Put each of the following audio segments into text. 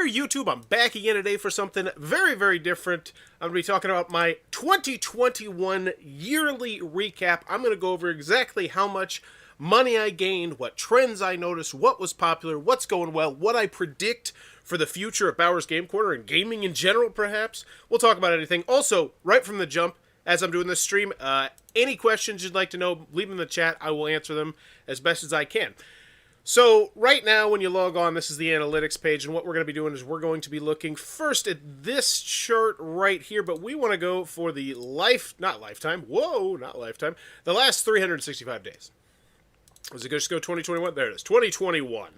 there, YouTube. I'm back again today for something very, very different. I'm going to be talking about my 2021 yearly recap. I'm going to go over exactly how much money I gained, what trends I noticed, what was popular, what's going well, what I predict for the future of Bauer's Game Corner and gaming in general, perhaps. We'll talk about anything. Also, right from the jump, as I'm doing this stream, any questions you'd like to know, leave them in the chat. I will answer them as best as I can. So right now when you log on, this is the analytics page, and what we're going to be doing is we're going to be looking first at this chart right here, but we want to go for the not lifetime, the last 365 days. Was it going to go 2021? There it is, 2021.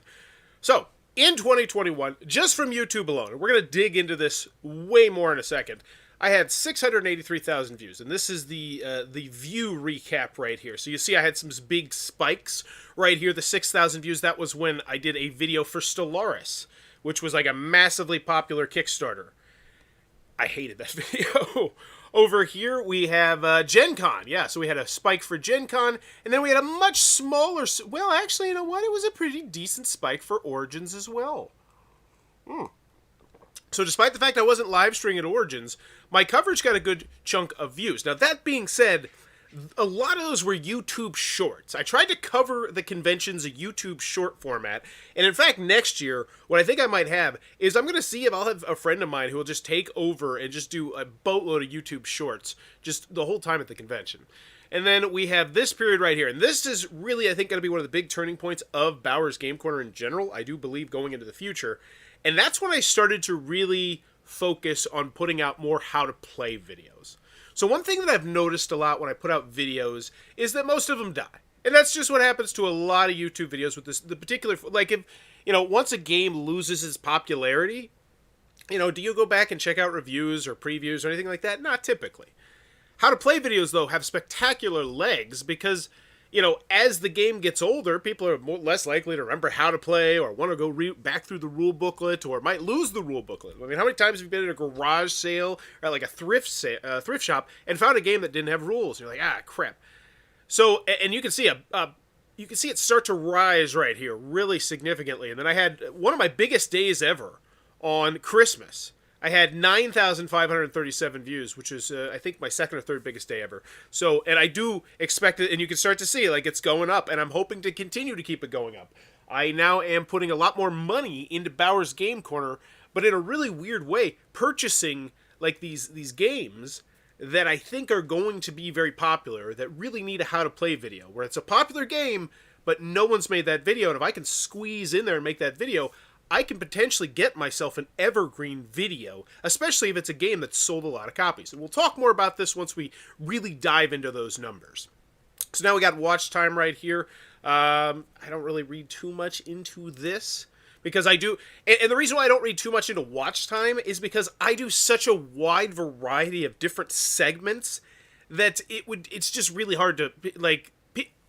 So in 2021, just from YouTube alone, and we're going to dig into this way more in a second, I had 683,000 views, and this is the view recap right here. So you see I had some big spikes right here. The 6,000 views, that was when I did a video for Stellaris, which was like a massively popular Kickstarter. I hated that video. Over here we have Gen Con. Yeah, so we had a spike for Gen Con, and then we had a much smaller... Well, actually, you know what? It was a pretty decent spike for Origins as well. So despite the fact I wasn't live streaming at Origins, my coverage got a good chunk of views. Now, that being said, a lot of those were YouTube shorts. I tried to cover the conventions a YouTube short format, and in fact, next year, what I think I might have is I'm going to see if I'll have a friend of mine who will just take over and just do a boatload of YouTube shorts just the whole time at the convention. And then we have this period right here, and this is really, I think, going to be one of the big turning points of Bauer's Game Corner in general, I do believe, going into the future. And that's when I started to really focus on putting out more how-to-play videos. So one thing that I've noticed a lot when I put out videos is that most of them die. And that's just what happens to a lot of YouTube videos with the particular... Like, if, you know, once a game loses its popularity, you know, do you go back and check out reviews or previews or anything like that? Not typically. How-to-play videos, though, have spectacular legs because... You know, as the game gets older, people are less likely to remember how to play or want to go back through the rule booklet or might lose the rule booklet. I mean, how many times have you been at a garage sale or like a thrift shop and found a game that didn't have rules? You're like, crap. So, and you can see you can see it start to rise right here really significantly. And then I had one of my biggest days ever on Christmas. I had 9,537 views, which is, I think, my second or third biggest day ever. So, and I do expect it, and you can start to see, like, it's going up, and I'm hoping to continue to keep it going up. I now am putting a lot more money into Bauer's Game Corner, but in a really weird way, purchasing, like, these games that I think are going to be very popular, that really need a how-to-play video, where it's a popular game, but no one's made that video, and if I can squeeze in there and make that video, I can potentially get myself an evergreen video, especially if it's a game that's sold a lot of copies. And we'll talk more about this once we really dive into those numbers. So now we got watch time right here. I don't really read too much into this because I do... And the reason why I don't read too much into watch time is because I do such a wide variety of different segments that it's just really hard to... Like,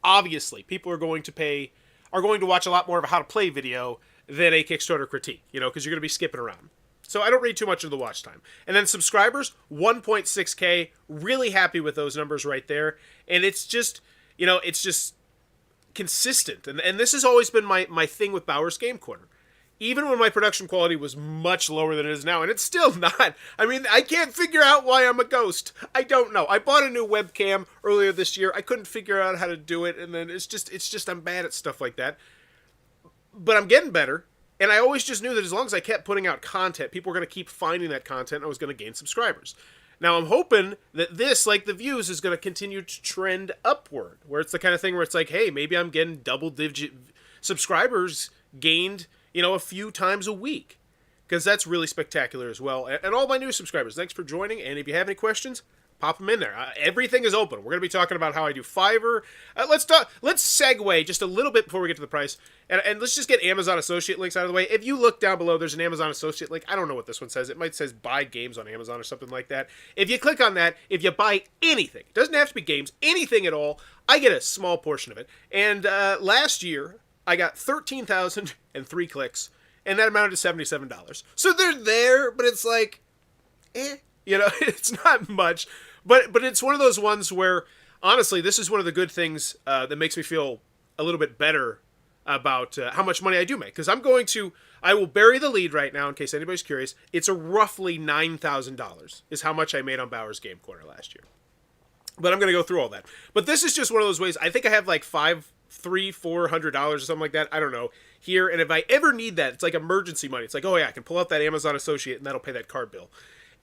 obviously, people are going to watch a lot more of a how-to-play video than a Kickstarter critique, you know, because you're going to be skipping around. So I don't read too much of the watch time. And then subscribers, 1.6K, really happy with those numbers right there. And it's just, you know, it's just consistent. And this has always been my thing with Bauer's Game Corner. Even when my production quality was much lower than it is now, and it's still not. I mean, I can't figure out why I'm a ghost. I don't know. I bought a new webcam earlier this year. I couldn't figure out how to do it, and then it's just I'm bad at stuff like that. But I'm getting better, and I always just knew that as long as I kept putting out content, people were going to keep finding that content, and I was going to gain subscribers. Now, I'm hoping that this, like the views, is going to continue to trend upward, where it's the kind of thing where it's like, hey, maybe I'm getting double-digit subscribers gained, you know, a few times a week, because that's really spectacular as well. And all my new subscribers, thanks for joining, and if you have any questions, pop them in there. Everything is open. We're going to be talking about how I do Fiverr. Let's segue just a little bit before we get to the price. And let's just get Amazon Associate links out of the way. If you look down below, there's an Amazon Associate link. I don't know what this one says. It might say buy games on Amazon or something like that. If you click on that, if you buy anything, it doesn't have to be games, anything at all, I get a small portion of it. And last year, I got 13,003 clicks, and that amounted to $77. So they're there, but it's like, you know, it's not much. But it's one of those ones where, honestly, this is one of the good things that makes me feel a little bit better about how much money I do make. Because I will bury the lead right now in case anybody's curious. It's a roughly $9,000 is how much I made on Bauer's Game Corner last year. But I'm going to go through all that. But this is just one of those ways. I think I have like $400 or something like that. I don't know here. And if I ever need that, it's like emergency money. It's like, oh yeah, I can pull out that Amazon associate and that'll pay that card bill.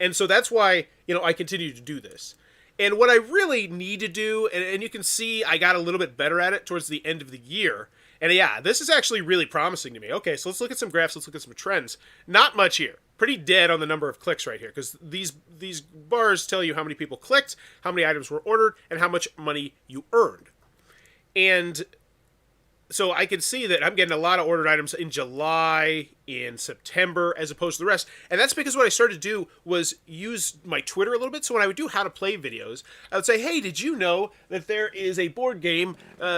And so that's why, I continue to do this. And what I really need to do, and you can see I got a little bit better at it towards the end of the year. And yeah, this is actually really promising to me. Okay, so let's look at some graphs. Let's look at some trends. Not much here. Pretty dead on the number of clicks right here, because these bars tell you how many people clicked, how many items were ordered, and how much money you earned. And so I can see that I'm getting a lot of ordered items in July, in September, as opposed to the rest. And that's because what I started to do was use my Twitter a little bit. So when I would do how to play videos, I would say, hey, did you know that there is a board game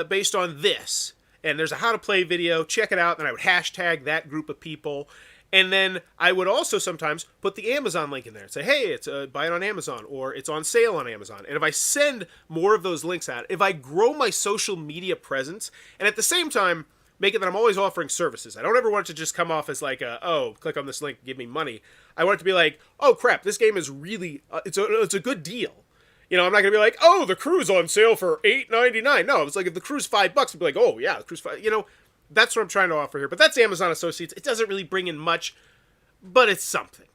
based on this? And there's a how to play video, check it out. And I would hashtag that group of people. And then I would also sometimes put the Amazon link in there and say, hey, it's buy it on Amazon, or it's on sale on Amazon. And if I send more of those links out, if I grow my social media presence, and at the same time make it that I'm always offering services. I don't ever want it to just come off as like, click on this link, give me money. I want it to be like, oh crap, this game is really, it's a good deal. I'm not going to be like, oh, the crew's on sale for $8.99. No, it's like if the crew's $5, I'd be like, oh yeah, the crew's $5. That's what I'm trying to offer here. But that's Amazon Associates. It doesn't really bring in much, but it's something.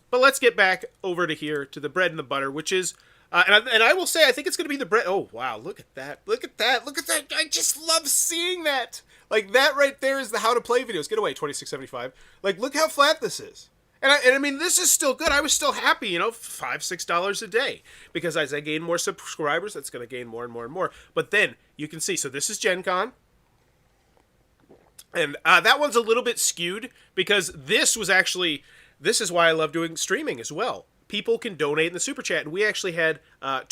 But let's get back over to here to the bread and the butter, which is, and I will say, I think it's going to be the bread. Oh, wow. Look at that. Look at that. Look at that. I just love seeing that. Like, that right there is the how to play videos. Get away, $26.75. Like, look how flat this is. And I mean, this is still good. I was still happy, $5, $6 a day. Because as I gain more subscribers, that's going to gain more and more and more. But then, you can see, so this is Gen Con. And that one's a little bit skewed because this is why I love doing streaming as well. People can donate in the Super Chat. And we actually had I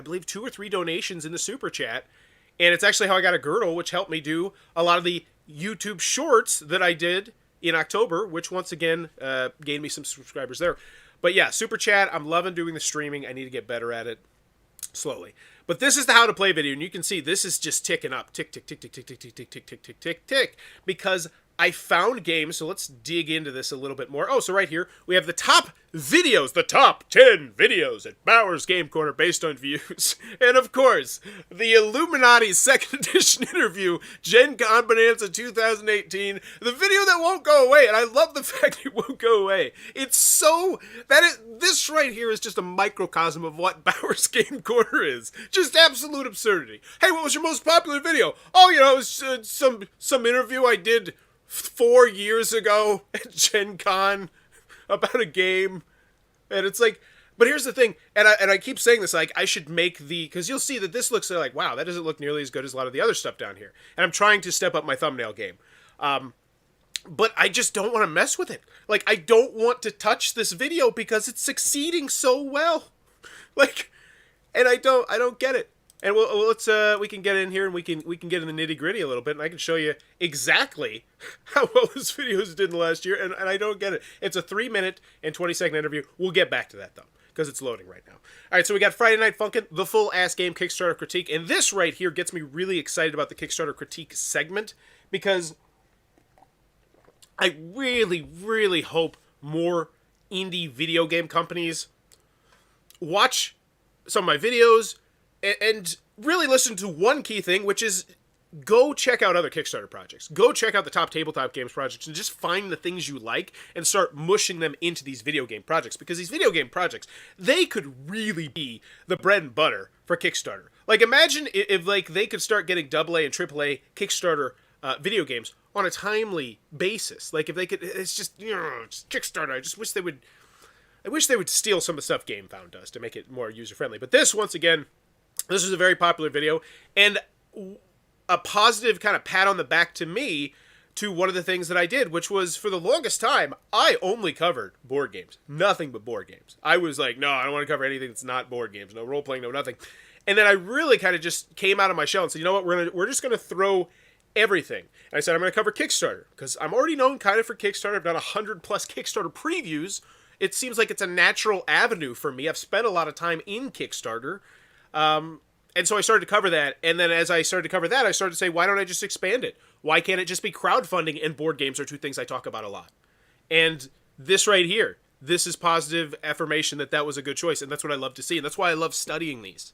believe 2 or 3 donations in the Super Chat. And it's actually how I got a girdle, which helped me do a lot of the YouTube shorts that I did in October, which once again gained me some subscribers there. But yeah, Super Chat, I'm loving doing the streaming. I need to get better at it slowly. But this is the how to play video, and you can see this is just ticking up. Tick, tick, tick, tick, tick, tick, tick, tick, tick, tick, tick, tick, tick. Because I found games, so let's dig into this a little bit more. Oh, so right here, we have the top videos, the top 10 videos at Bauer's Game Corner based on views. And of course, the Illuminati second edition interview, Gen Con Bonanza 2018, the video that won't go away, and I love the fact it won't go away. It's so, this right here is just a microcosm of what Bauer's Game Corner is. Just absolute absurdity. Hey, what was your most popular video? Oh, it was some interview I did 4 years ago at Gen Con about a game. And it's like, but here's the thing, and I keep saying this, like, I should make because you'll see that this looks like, wow, that doesn't look nearly as good as a lot of the other stuff down here. And I'm trying to step up my thumbnail game. But I just don't want to mess with it. Like, I don't want to touch this video because it's succeeding so well. Like, and I don't get it. And we can get in here and we can get in the nitty gritty a little bit, and I can show you exactly how well this videos did in the last year, and I don't get it. It's a 3-minute and 20-second interview. We'll get back to that though, because it's loading right now. All right, so we got Friday Night Funkin', the full ass game Kickstarter critique, and this right here gets me really excited about the Kickstarter critique segment because I really, really hope more indie video game companies watch some of my videos and really listen to one key thing, which is go check out other Kickstarter projects. Go check out the top tabletop games projects and just find the things you like and start mushing them into these video game projects. Because these video game projects, they could really be the bread and butter for Kickstarter. Like, imagine if like they could start getting AA and AAA Kickstarter video games on a timely basis. Like, if they could, it's just Kickstarter. I just wish they would steal some of the stuff GameFound does to make it more user-friendly. But this, once again, this is a very popular video, and a positive kind of pat on the back to me to one of the things that I did, which was, for the longest time, I only covered board games. Nothing but board games. I was like, no, I don't want to cover anything that's not board games. No role-playing, no nothing. And then I really kind of just came out of my shell and said, you know what, we're just going to throw everything. And I said, I'm going to cover Kickstarter, because I'm already known kind of for Kickstarter. I've done 100-plus Kickstarter previews. It seems like it's a natural avenue for me. I've spent a lot of time in Kickstarter. And so I started to cover that, and then as I started to cover that, I started to say, why don't I just expand it? Why can't it just be crowdfunding and board games are two things I talk about a lot? And this right here, this is positive affirmation that that was a good choice, and that's what I love to see, and that's why I love studying these.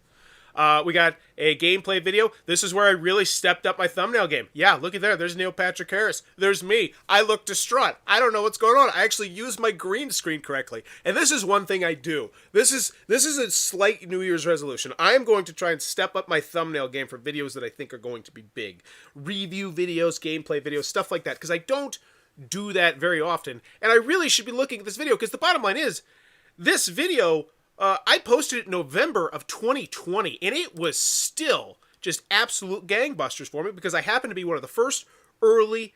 We got a gameplay video. This is where I really stepped up my thumbnail game. Yeah, look at there. There's Neil Patrick Harris. There's me. I look distraught. I don't know what's going on. I actually used my green screen correctly. And this is one thing I do. This is a slight New Year's resolution. I am going to try and step up my thumbnail game for videos that I think are going to be big. Review videos, gameplay videos, stuff like that. Because I don't do that very often. And I really should be looking at this video because the bottom line is, this video... I posted it in November of 2020, and it was still just absolute gangbusters for me because I happened to be one of the first early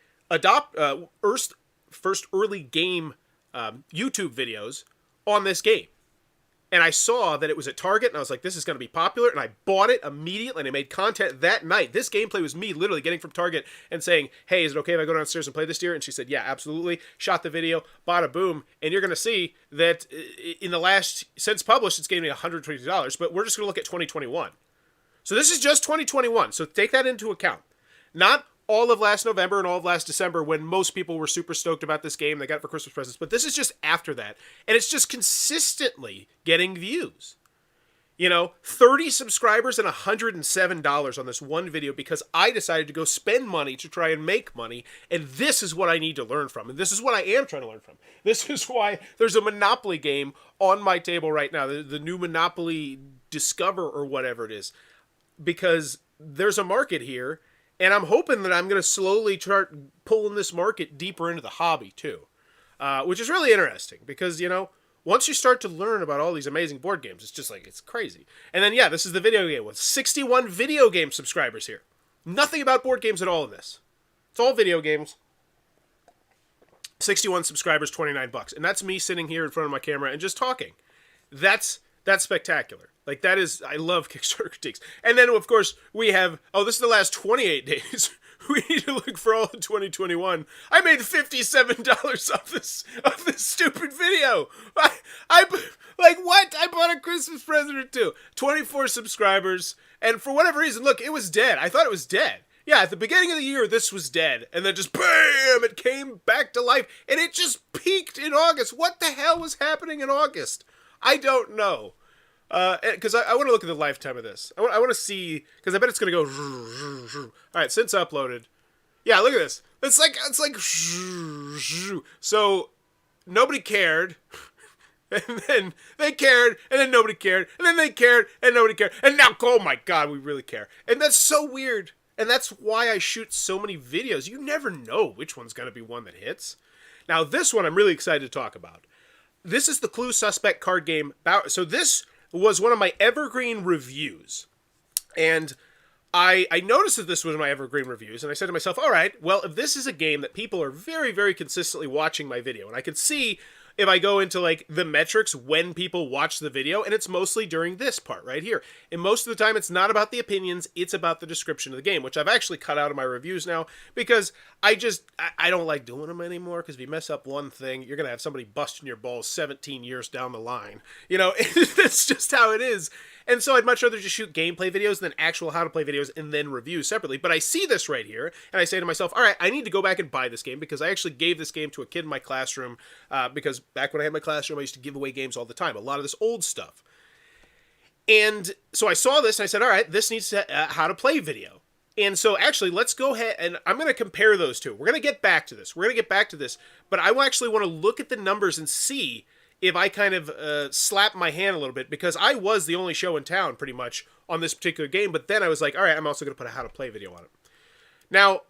game YouTube videos on this game. And I saw that it was at Target, and I was like, this is going to be popular, and I bought it immediately, and I made content that night. This gameplay was me literally getting from Target and saying, hey, is it okay if I go downstairs and play this, dear? And she said, yeah, absolutely. Shot the video, bada boom, and you're going to see that in the last, since published, it's getting me $120, but we're just going to look at 2021. So this is just 2021, so take that into account. Not all of last November and all of last December when most people were super stoked about this game. They got it for Christmas presents. But this is just after that. And it's just consistently getting views. 30 subscribers and $107 on this one video because I decided to go spend money to try and make money. And this is what I need to learn from. And this is what I am trying to learn from. This is why there's a Monopoly game on my table right now. The new Monopoly Discover or whatever it is. Because there's a market here. And I'm hoping that I'm going to slowly start pulling this market deeper into the hobby, too. Which is really interesting, because, once you start to learn about all these amazing board games, it's just like, it's crazy. And then, yeah, this is the video game with 61 video game subscribers here. Nothing about board games at all in this. It's all video games. 61 subscribers, $29. And that's me sitting here in front of my camera and just talking. That's spectacular. Like, that is, I love Kickstarter critiques. And then, of course, we have, this is the last 28 days. We need to look for all of 2021. I made $57 off this stupid video. I like, what? I bought a Christmas present or two. 24 subscribers. And for whatever reason, look, it was dead. I thought it was dead. Yeah, at the beginning of the year, this was dead. And then just, bam, it came back to life. And it just peaked in August. What the hell was happening in August? I don't know. Because I want to look at the lifetime of this. I want to see, because I bet it's going to go. All right, since uploaded. Yeah, look at this. It's like. So, nobody cared. And then they cared, and then nobody cared. And then they cared, and nobody cared. And now, oh my God, we really care. And that's so weird. And that's why I shoot so many videos. You never know which one's going to be one that hits. Now, this one I'm really excited to talk about. This is the Clue Suspect card game. So this was one of my evergreen reviews. And I noticed that this was my evergreen reviews, and I said to myself, all right, well, if this is a game that people are very, very consistently watching my video, and I could see if I go into, like, the metrics when people watch the video, and it's mostly during this part right here. And most of the time, it's not about the opinions, it's about the description of the game, which I've actually cut out of my reviews now, because I don't like doing them anymore, because if you mess up one thing, you're going to have somebody busting your balls 17 years down the line. That's just how it is. And so I'd much rather just shoot gameplay videos than actual how-to-play videos and then reviews separately. But I see this right here, and I say to myself, all right, I need to go back and buy this game, because I actually gave this game to a kid in my classroom, because back when I had my classroom, I used to give away games all the time, a lot of this old stuff. And so I saw this, and I said, all right, this needs a how-to-play video. And so actually, let's go ahead, and I'm going to compare those two. We're going to get back to this. But I actually want to look at the numbers and see if I kind of slap my hand a little bit, because I was the only show in town pretty much on this particular game, but then I was like, all right, I'm also going to put a how-to-play video on it. Now,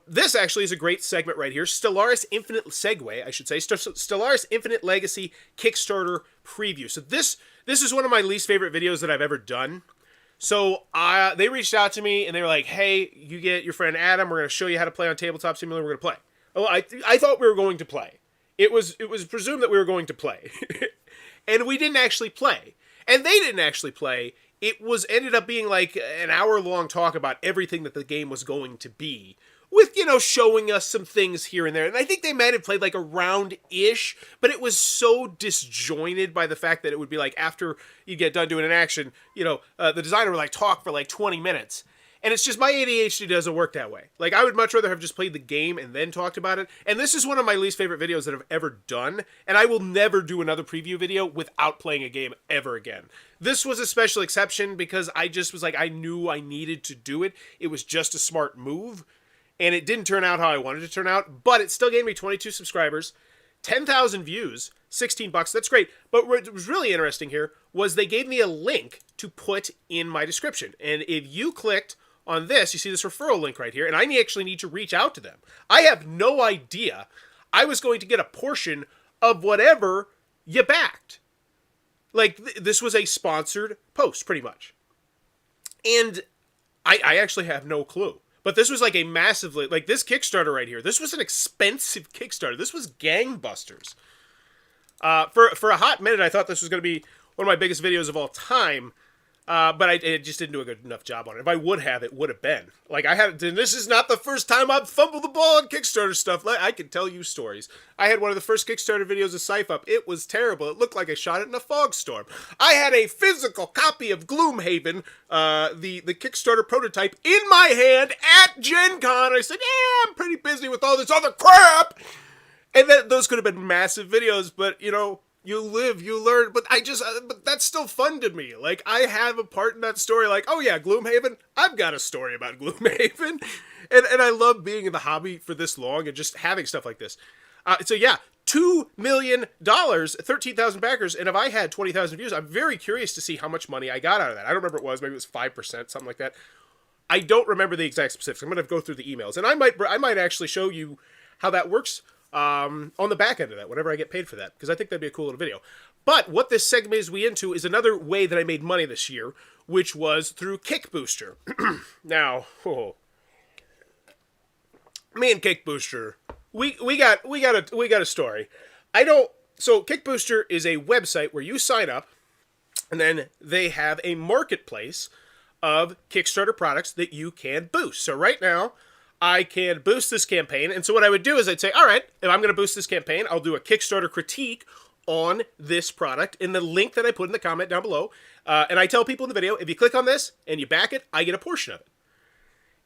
this actually is a great segment right here, Stellaris Infinite Segue, I should say, Stellaris Infinite Legacy Kickstarter Preview. So this is one of my least favorite videos that I've ever done. So they reached out to me, and they were like, hey, you get your friend Adam, we're going to show you how to play on Tabletop Simulator, we're going to play. Oh, I thought we were going to play. It was presumed that we were going to play. And we didn't actually play. And they didn't actually play. It ended up being like an hour-long talk about everything that the game was going to be. With, showing us some things here and there. And I think they might have played like a round-ish, but it was so disjointed by the fact that it would be like after you get done doing an action, the designer would like talk for like 20 minutes. And it's just my ADHD doesn't work that way. Like, I would much rather have just played the game and then talked about it. And this is one of my least favorite videos that I've ever done. And I will never do another preview video without playing a game ever again. This was a special exception because I just was like, I knew I needed to do it. It was just a smart move. And it didn't turn out how I wanted it to turn out. But it still gave me 22 subscribers, 10,000 views, $16. That's great. But what was really interesting here was they gave me a link to put in my description. And if you clicked on this, you see this referral link right here, and I actually need to reach out to them. I have no idea I was going to get a portion of whatever you backed. Like, this was a sponsored post, pretty much. And I actually have no clue. But this was like a massively, like this Kickstarter right here, this was an expensive Kickstarter. This was gangbusters. For a hot minute, I thought this was going to be one of my biggest videos of all time. But I just didn't do a good enough job on it. If I would have, it would have been. Like, this is not the first time I've fumbled the ball on Kickstarter stuff. I can tell you stories. I had one of the first Kickstarter videos of Scythe Up. It was terrible. It looked like I shot it in a fog storm. I had a physical copy of Gloomhaven, the Kickstarter prototype, in my hand at Gen Con. I said, yeah, I'm pretty busy with all this other crap. And those could have been massive videos, but, you know, you live, you learn, but but that's still fun to me. Like, I have a part in that story, like, oh yeah, Gloomhaven, I've got a story about Gloomhaven, and I love being in the hobby for this long and just having stuff like this. So yeah, $2 million, 13,000 backers, and if I had 20,000 views, I'm very curious to see how much money I got out of that. I don't remember what it was, maybe it was 5%, something like that. I don't remember the exact specifics. I'm going to go through the emails, and I might actually show you how that works on the back end of that, whenever I get paid for that, because I think that'd be a cool little video. But what this segues me into is another way that I made money this year, which was through Kick Booster. Now, me and Kick Booster, we got a story. So Kick Booster is a website where you sign up, and then they have a marketplace of Kickstarter products that you can boost. So right now, I can boost this campaign. And so what I would do is I'd say, all right, if I'm going to boost this campaign, I'll do a Kickstarter critique on this product in the link that I put in the comment down below. And I tell people in the video, if you click on this and you back it, I get a portion of it.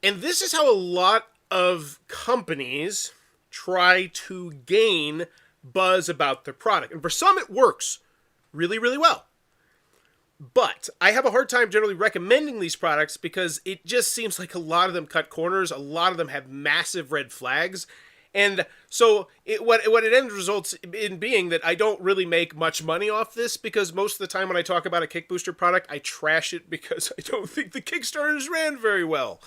And this is how a lot of companies try to gain buzz about their product. And for some, it works really, really well. But I have a hard time generally recommending these products because it just seems like a lot of them cut corners. A lot of them have massive red flags. And so what it ends results in being that I don't really make much money off this, because most of the time when I talk about a Kick Booster product, I trash it because I don't think the Kickstarters ran very well.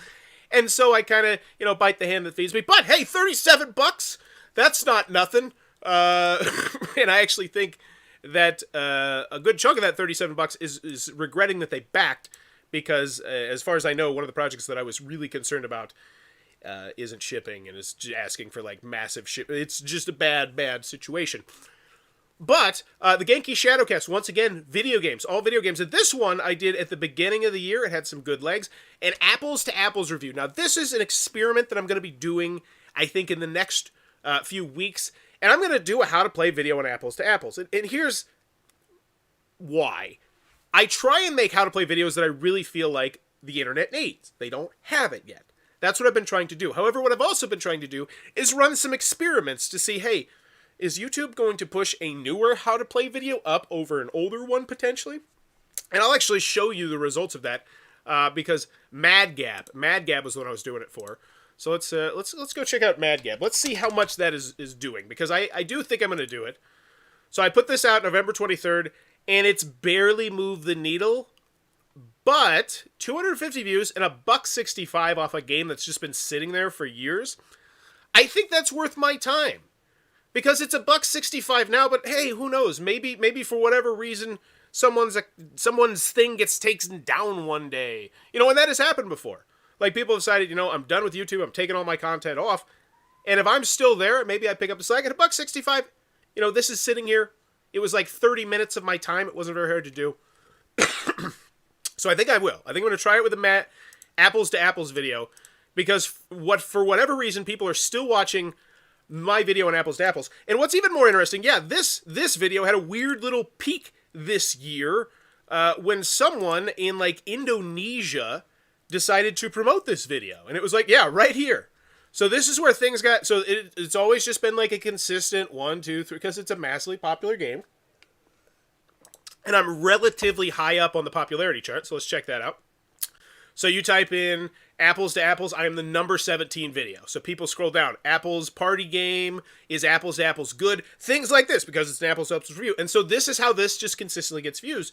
And so I kind of, bite the hand that feeds me. But hey, $37, that's not nothing. And I actually think that a good chunk of that $37 is regretting that they backed, because as far as I know, one of the projects that I was really concerned about isn't shipping and is asking for like massive ship. It's just a bad situation. But the Genki Shadowcast, once again, video games, all video games. And this one I did at the beginning of the year. It had some good legs. An apples to apples review. Now this is an experiment that I'm going to be doing, I think, in the next few weeks. And I'm going to do a how to play video on apples to apples. And here's why. I try and make how to play videos that I really feel like the internet needs. They don't have it yet. That's what I've been trying to do. However, what I've also been trying to do is run some experiments to see, hey, is YouTube going to push a newer how to play video up over an older one potentially? And I'll actually show you the results of that because Mad Gab was the one I was doing it for. So let's go check out Mad Gab. Let's see how much that is doing, because I do think I'm going to do it. So I put this out November 23rd, and it's barely moved the needle, but 250 views and $1.65 off a game that's just been sitting there for years. I think that's worth my time, because it's $1.65 now. But hey, who knows? Maybe for whatever reason, someone's thing gets taken down one day. And that has happened before. Like, people have decided, I'm done with YouTube, I'm taking all my content off, and if I'm still there, maybe I pick up the slack at $1.65. This is sitting here. It was like 30 minutes of my time. It wasn't very hard to do. So I think I will. I think I'm going to try it with a apples to apples video, because for whatever reason, people are still watching my video on apples to apples. And what's even more interesting, this video had a weird little peak this year when someone in like Indonesia decided to promote this video. And it was like, yeah, right here. So this is where things got, so it's always just been like a consistent 1, 2, 3, because it's a massively popular game. And I'm relatively high up on the popularity chart, so let's check that out. So you type in Apples to Apples, I am the number 17 video. So people scroll down. Apples party game, is Apples to Apples good? Things like this, because it's an Apples to Apples review. And so this is how this just consistently gets views.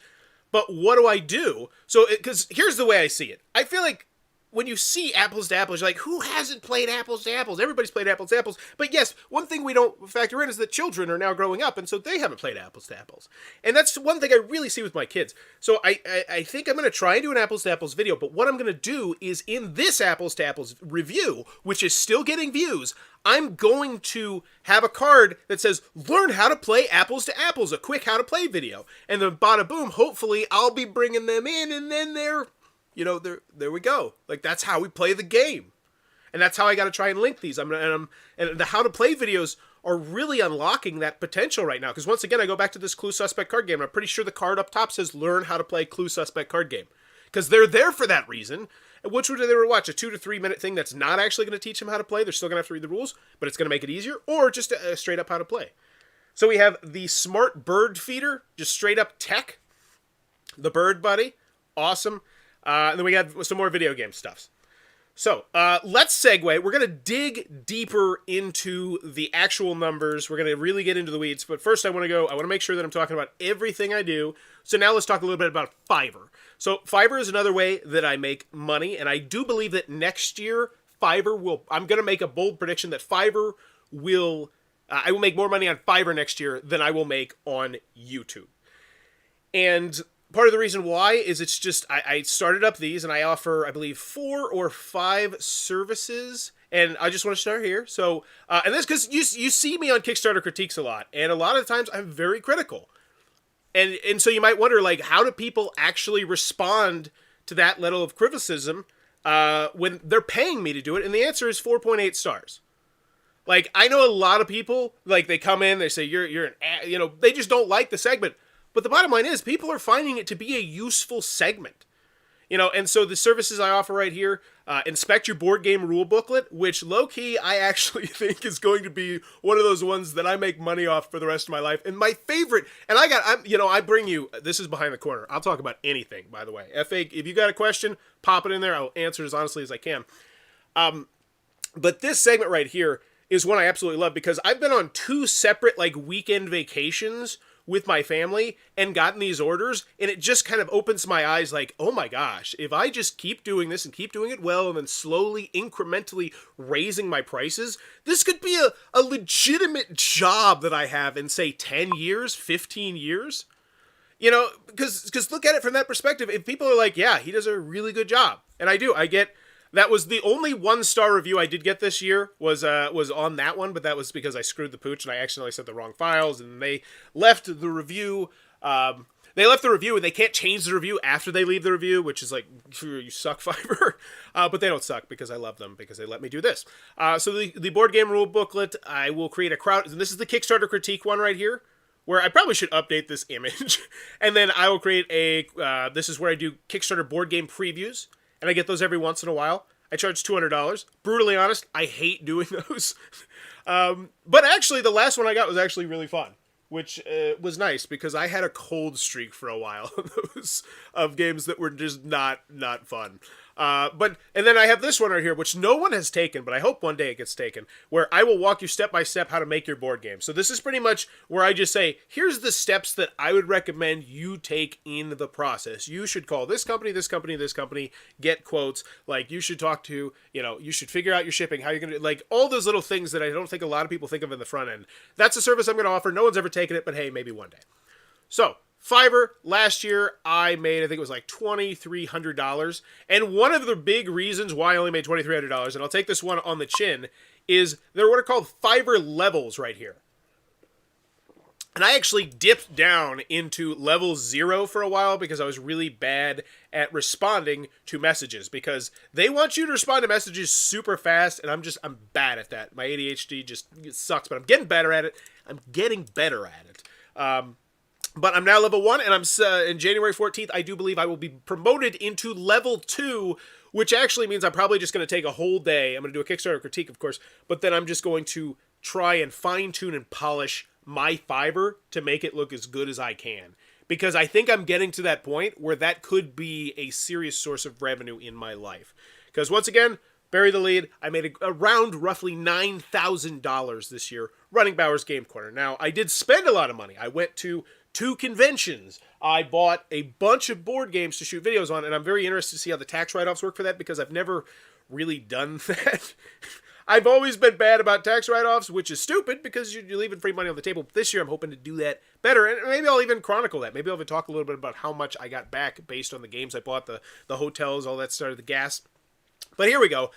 But what do I do? So, because here's the way I see it. I feel like when you see Apples to Apples, you're like, who hasn't played Apples to Apples? Everybody's played Apples to Apples. But yes, one thing we don't factor in is that children are now growing up, and so they haven't played Apples to Apples. And that's one thing I really see with my kids. So I think I'm going to try and do an Apples to Apples video, but what I'm going to do is in this Apples to Apples review, which is still getting views, I'm going to have a card that says, learn how to play Apples to Apples, a quick how to play video. And then bada boom, hopefully I'll be bringing them in, and then they're, you know, there we go. Like, that's how we play the game. And that's how I got to try and link these. And the how to play videos are really unlocking that potential right now. Because once again, I go back to this Clue Suspect card game. And I'm pretty sure the card up top says learn how to play Clue Suspect card game. Because they're there for that reason. And which would they would watch? A 2 to 3 minute thing that's not actually going to teach them how to play. They're still going to have to read the rules, but it's going to make it easier. Or just a straight up how to play. So we have the Smart Bird Feeder, just straight up tech. The Bird Buddy, awesome. And then we got some more video game stuffs. So, let's segue. We're going to dig deeper into the actual numbers. We're going to really get into the weeds. But first, I want to make sure that I'm talking about everything I do. So now let's talk a little bit about Fiverr. So Fiverr is another way that I make money. And I do believe that next year, I'm going to make a bold prediction that Fiverr will, I will make more money on Fiverr next year than I will make on YouTube. And part of the reason why is it's just, I started up these and I offer, I believe, 4 or 5 services. And I just want to start here. So, and this because you see me on Kickstarter critiques a lot. And a lot of times I'm very critical. And so you might wonder, like, how do people actually respond to that level of criticism when they're paying me to do it? And the answer is 4.8 stars. Like, I know a lot of people, like, they come in, they say, you're an, they just don't like the segment. But the bottom line is, people are finding it to be a useful segment. And so the services I offer right here, inspect your board game rule booklet, which low-key I actually think is going to be one of those ones that I make money off for the rest of my life. And my favorite, and I bring you, this is Behind the Corner. I'll talk about anything, by the way. If you got a question, pop it in there. I'll answer as honestly as I can. But this segment right here is one I absolutely love because I've been on 2 separate, like, weekend vacations with my family and gotten these orders, and it just kind of opens my eyes like, oh my gosh, if I just keep doing this and keep doing it well and then slowly, incrementally raising my prices, this could be a legitimate job that I have in, say, 10 years, 15 years. Because look at it from that perspective. If people are like, yeah, he does a really good job, and I do, that was the only 1-star review I did get this year was on that one, but that was because I screwed the pooch and I accidentally sent the wrong files, and they left the review. And they can't change the review after they leave the review, which is like, you suck, Fiverr. But they don't suck because I love them because they let me do this. So the board game rule booklet, I will create a crowd. And this is the Kickstarter critique one right here, where I probably should update this image. And then I will create this is where I do Kickstarter board game previews. And I get those every once in a while. I charge $200. Brutally honest, I hate doing those. But actually, the last one I got was actually really fun, which was nice because I had a cold streak for a while of games that were just not fun. And then I have this one right here, which no one has taken, but I hope one day it gets taken, where I will walk you step by step how to make your board game. So this is pretty much where I just say, here's the steps that I would recommend you take in the process. You should call this company, this company, this company, get quotes. Like, you should talk to, you should figure out your shipping, how you're going to, like, all those little things that I don't think a lot of people think of in the front end. That's a service I'm going to offer. No one's ever taken it, but hey, maybe one day. So, Fiverr, last year, I made, I think it was like $2,300. And one of the big reasons why I only made $2,300, and I'll take this one on the chin, is there are what are called Fiverr levels right here. And I actually dipped down into level 0 for a while because I was really bad at responding to messages. Because they want you to respond to messages super fast, and I'm bad at that. My ADHD just sucks, but I'm getting better at it. But I'm now level 1, and I'm in January 14th, I do believe I will be promoted into level 2, which actually means I'm probably just going to take a whole day. I'm going to do a Kickstarter critique, of course, but then I'm just going to try and fine-tune and polish my Fiverr to make it look as good as I can. Because I think I'm getting to that point where that could be a serious source of revenue in my life. Because once again, bury the lead, I made around roughly $9,000 this year running Bauer's Game Corner. Now, I did spend a lot of money. I went to 2 conventions. I bought a bunch of board games to shoot videos on, and I'm very interested to see how the tax write-offs work for that because I've never really done that. I've always been bad about tax write-offs, which is stupid because you're leaving free money on the table. But this year, I'm hoping to do that better, and maybe I'll even chronicle that. Maybe I'll even talk a little bit about how much I got back based on the games I bought, the hotels, all that stuff, the gas. But here we go.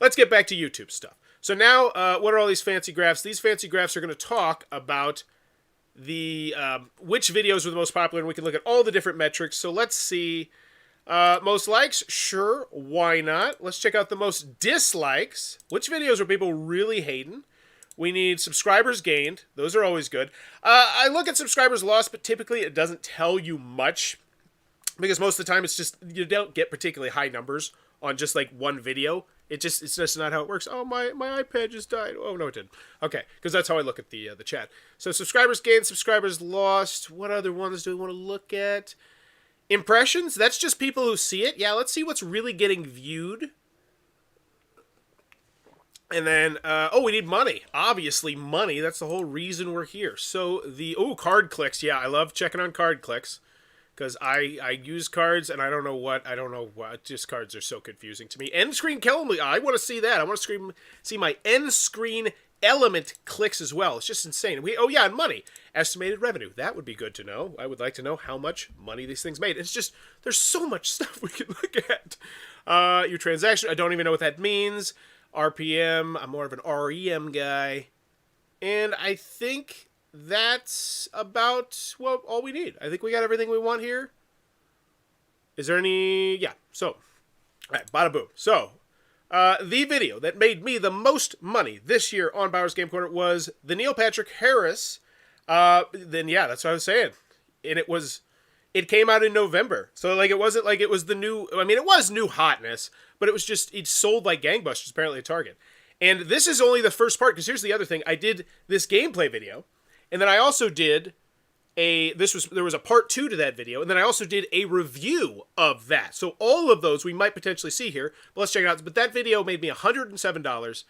Let's get back to YouTube stuff. So now, what are all these fancy graphs? These fancy graphs are going to talk about the which videos were the most popular, and we can look at all the different metrics. So let's see. Most likes? Sure, why not? Let's check out the most dislikes. Which videos are people really hating? We need subscribers gained. Those are always good. I look at subscribers lost, but typically it doesn't tell you much because most of the time it's just you don't get particularly high numbers on just like one video. It's just not how it works. Oh, my iPad just died. Oh, no, it didn't. Okay, because that's how I look at the chat. So subscribers gained, subscribers lost. What other ones do we want to look at? Impressions? That's just people who see it. Yeah, let's see what's really getting viewed. And then, we need money. Obviously, money. That's the whole reason we're here. So card clicks. Yeah, I love checking on card clicks. Because I use cards and I don't know what. Just cards are so confusing to me. End screen Kelly. I want to see that. I want to see my end screen element clicks as well. It's just insane. And money. Estimated revenue. That would be good to know. I would like to know how much money these things made. It's just, there's so much stuff we can look at. Your transaction. I don't even know what that means. RPM. I'm more of an REM guy. And I think that's about, all we need. I think we got everything we want here. Is there any... Yeah, so... All right, bada boom. So, the video that made me the most money this year on Bauer's Game Corner was the Neil Patrick Harris. That's what I was saying. And it came out in November. So, it wasn't like it was the new... I mean, it was new hotness, but it was just... It sold like gangbusters, apparently, at Target. And this is only the first part, because here's the other thing. I did this gameplay video... And then I also did there was a part 2 to that video, and then I also did a review of that. So all of those we might potentially see here, but let's check it out. But that video made me $107.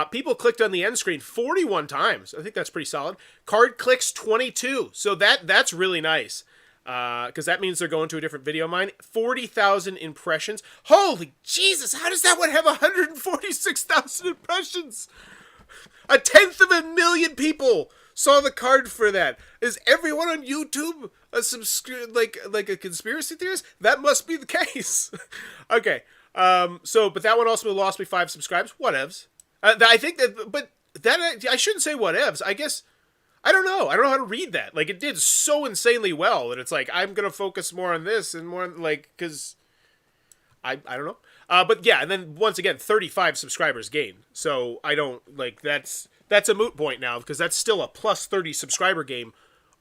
People clicked on the end screen 41 times. I think that's pretty solid. Card clicks 22. So that's really nice. Because that means they're going to a different video of mine. 40,000 impressions. Holy Jesus, how does that one have 146,000 impressions? 1/10 people saw the card for that. Is everyone on YouTube like a conspiracy theorist? That must be the case. Okay. But that one also lost me 5 subscribers. Whatevs. I think that, but that I shouldn't say whatevs. I guess I don't know. I don't know how to read that. Like it did so insanely well that it's like I'm gonna focus more on this and more on, because I don't know. But yeah, and then once again, 35 subscribers gained. So I don't that's a moot point now because that's still a plus 30 subscriber game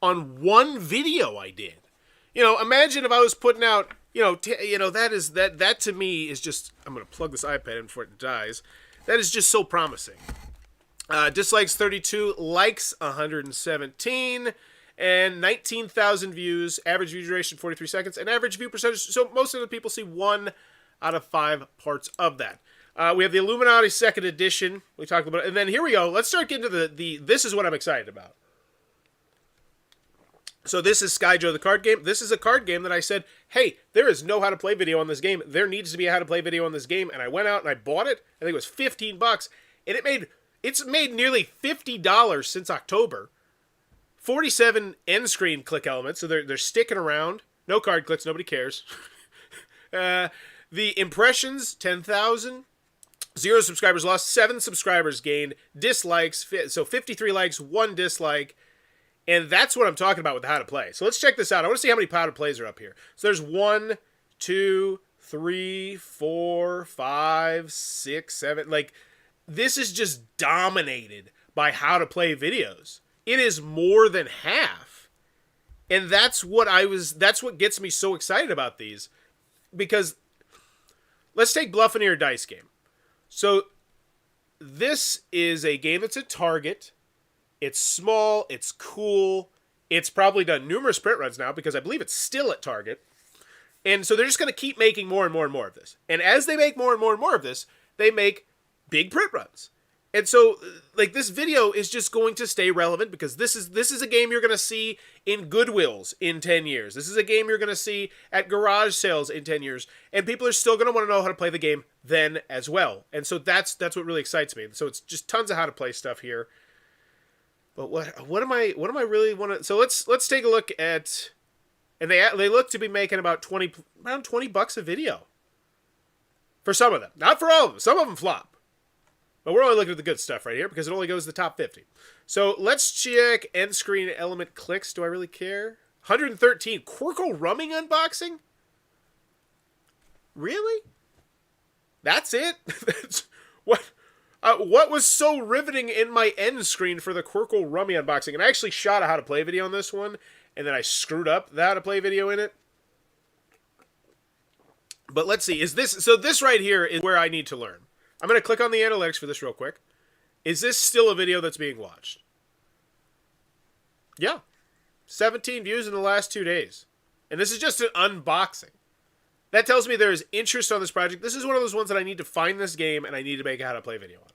on one video I did. Imagine if I was putting out, that to me is just, I'm going to plug this iPad in before it dies. That is just so promising. Dislikes 32, likes 117, and 19,000 views, average view duration 43 seconds, and average view percentage. So most of the people see 1 out of 5 parts of that. We have the Illuminati 2nd edition. We talked about it. And then here we go. Let's start getting to this is what I'm excited about. So this is Skyjo the card game. This is a card game that I said, hey, there is no how to play video on this game. There needs to be a how to play video on this game. And I went out and I bought it. I think it was $15. And it's made nearly $50 since October. 47 end screen click elements. So they're sticking around. No card clicks. Nobody cares. The impressions, 10,000. 0 subscribers lost, 7 subscribers gained, dislikes, so 53 likes, 1 dislike, and that's what I'm talking about with the how to play. So let's check this out. I want to see how many how to plays are up here. So there's 1, 2, 3, 4, 5, 6, 7. This is just dominated by how to play videos. It is more than half. And that's what gets me so excited about these. Because let's take Bluffinator Dice Game. So this is a game that's at Target. It's small. It's cool. It's probably done numerous print runs now because I believe it's still at Target. And so they're just going to keep making more and more and more of this. And as they make more and more and more of this, they make big print runs. And so, like, this video is just going to stay relevant because this is a game you're going to see in Goodwills in 10 years. This is a game you're going to see at garage sales in 10 years. And people are still going to want to know how to play the game then as well. And so that's what really excites me. So it's just tons of how to play stuff here. But what am I really want to... So let's take a look at... And they look to be making about around $20 a video. For some of them. Not for all of them. Some of them flop. But we're only looking at the good stuff right here because it only goes to the top 50. So let's check end screen element clicks. Do I really care? 113. Quirkle Rumming unboxing? Really? That's it? What was so riveting in my end screen for the Quirkle Rummy unboxing? And I actually shot a how to play video on this one. And then I screwed up the how to play video in it. But let's see. So this right here is where I need to learn. I'm going to click on the analytics for this real quick. Is this still a video that's being watched? Yeah. 17 views in the last 2 days. And this is just an unboxing. That tells me there is interest on this project. This is one of those ones that I need to find this game and I need to make a how to play video on.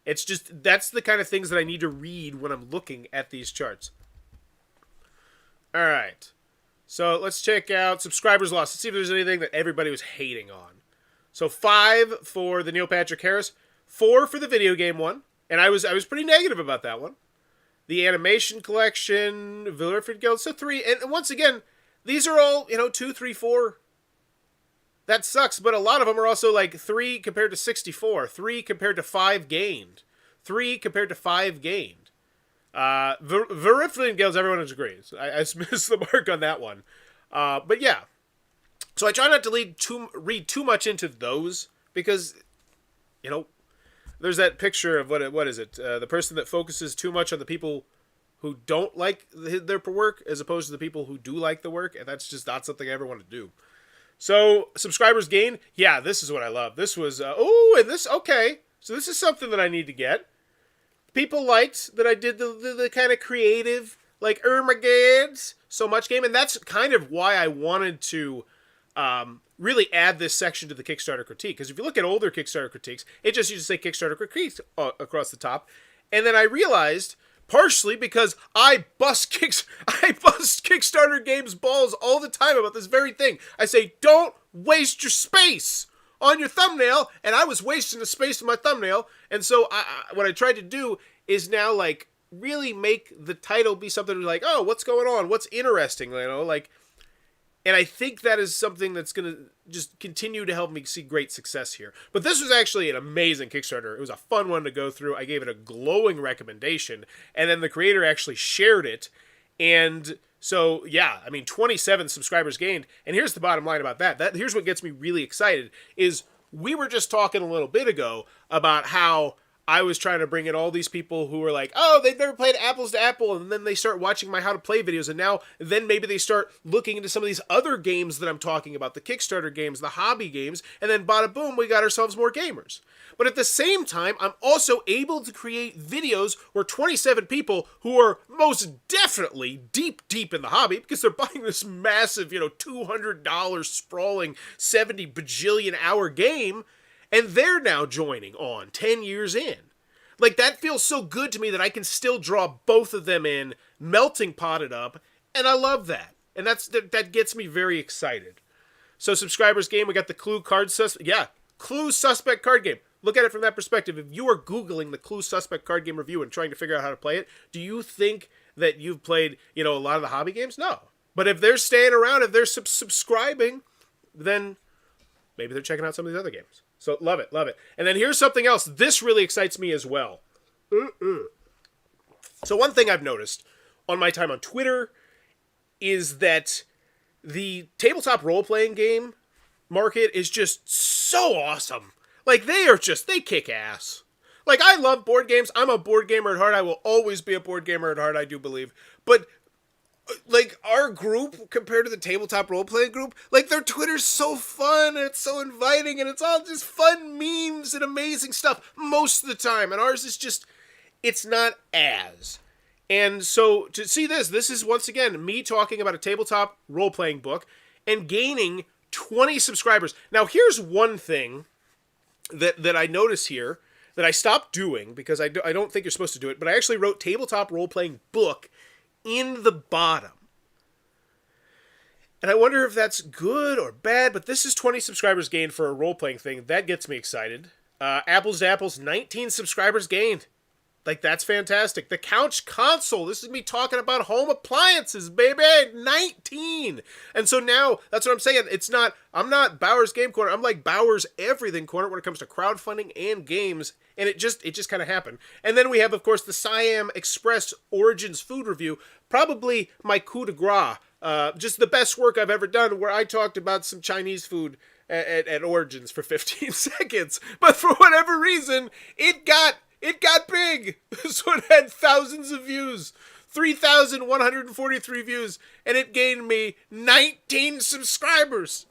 It's just, that's the kind of things that I need to read when I'm looking at these charts. All right. So let's check out subscribers lost. Let's see if there's anything that everybody was hating on. So 5 for the Neil Patrick Harris, 4 for the video game one, and I was pretty negative about that one. The animation collection, Villerford Guild, so 3. And once again, these are all 2, 3, 4. That sucks, but a lot of them are also like 3 compared to 64, 3 compared to 5 gained, 3 compared to 5 gained. Villerford Guilds, everyone agrees. I missed the mark on that one, but yeah. So I try not to read too much into those because, there's that picture of what is it? The person that focuses too much on the people who don't like their work as opposed to the people who do like the work, and that's just not something I ever want to do. So subscribers gained, yeah, this is what I love. This was okay. So this is something that I need to get. People liked that I did the kind of creative like Ermagads so much game, and that's kind of why I wanted to. Really add this section to the Kickstarter critique. Because if you look at older Kickstarter critiques, it just used to say Kickstarter critiques across the top. And then I realized, partially because I bust Kickstarter games balls all the time about this very thing. I say, don't waste your space on your thumbnail. And I was wasting the space on my thumbnail. And so what I tried to do is now like really make the title be something like, oh, what's going on? What's interesting? And I think that is something that's going to just continue to help me see great success here. But this was actually an amazing Kickstarter. It was a fun one to go through. I gave it a glowing recommendation. And then the creator actually shared it. And so, yeah, 27 subscribers gained. And here's the bottom line about that. Here's what gets me really excited is we were just talking a little bit ago about how I was trying to bring in all these people who were like, oh, they've never played Apples to Apple, and then they start watching my how to play videos, and then maybe they start looking into some of these other games that I'm talking about, the Kickstarter games, the hobby games, and then bada boom, we got ourselves more gamers. But at the same time, I'm also able to create videos where 27 people who are most definitely deep in the hobby, because they're buying this massive, $200 sprawling 70 bajillion hour game, and they're now joining on 10 years in. Like, that feels so good to me that I can still draw both of them in, melting pot it up, and I love that. And that gets me very excited. So, subscribers game, we got the Clue Clue Suspect card game. Look at it from that perspective. If you are Googling the Clue Suspect card game review and trying to figure out how to play it, do you think that you've played, a lot of the hobby games? No. But if they're staying around, if they're subscribing, then maybe they're checking out some of these other games. So, love it. And then here's something else. This really excites me as well. So, one thing I've noticed on my time on Twitter is that the tabletop role-playing game market is just so awesome. Like, they kick ass. Like, I love board games. I'm a board gamer at heart. I will always be a board gamer at heart, I do believe. But like our group compared to the tabletop role playing group, like their Twitter's so fun and it's so inviting and it's all just fun memes and amazing stuff most of the time, and ours is just, it's not as. And so to see this is once again me talking about a tabletop role playing book and gaining 20 subscribers. Now here's one thing that I notice here that I stopped doing because I don't think you're supposed to do it, but I actually wrote tabletop role playing book in the bottom. And I wonder if that's good or bad, but this is 20 subscribers gained for a role-playing thing. That gets me excited. Apples to Apples, 19 subscribers gained. Like, that's fantastic. The Couch Console, this is me talking about home appliances, baby, 19. And so now, that's what I'm saying. I'm not Bauer's Game Corner. I'm like Bauer's Everything Corner when it comes to crowdfunding and games. And it just kind of happened. And then we have, of course, the Siam Express Origins food review. Probably my coup de grace. Just the best work I've ever done, where I talked about some Chinese food at Origins for 15 seconds. But for whatever reason, it got big. So it had thousands of views. 3,143 views. And it gained me 19 subscribers.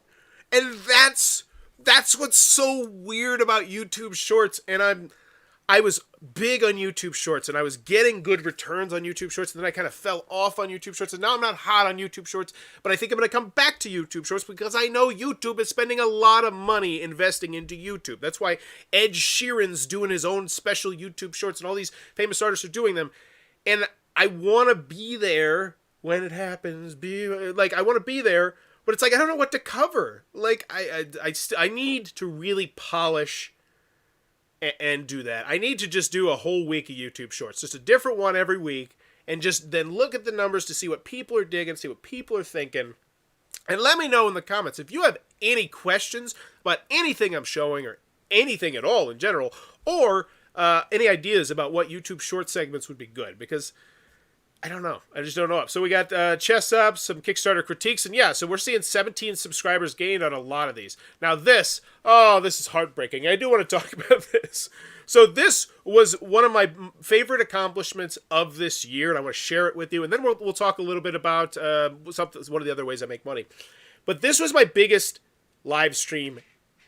And that's what's so weird about YouTube Shorts. And I was big on YouTube Shorts, and I was getting good returns on YouTube Shorts, and then I kind of fell off on YouTube Shorts, and now I'm not hot on YouTube Shorts, but I think I'm going to come back to YouTube Shorts because I know YouTube is spending a lot of money investing into YouTube. That's why Ed Sheeran's doing his own special YouTube Shorts, and all these famous artists are doing them, and I want to be there when it happens. I want to be there, but it's like I don't know what to cover. Like, I need to really polish and do that. I need to just do a whole week of YouTube Shorts, just a different one every week, and just then look at the numbers to see what people are digging, see what people are thinking, and let me know in the comments if you have any questions about anything I'm showing or anything at all in general, or any ideas about what YouTube Short segments would be good, because I don't know. I just don't know. So we got chess up, some Kickstarter critiques, and yeah, so we're seeing 17 subscribers gained on a lot of these. Now this is heartbreaking. I do want to talk about this. So this was one of my favorite accomplishments of this year, and I want to share it with you, and then we'll talk a little bit about one of the other ways I make money. But this was my biggest live stream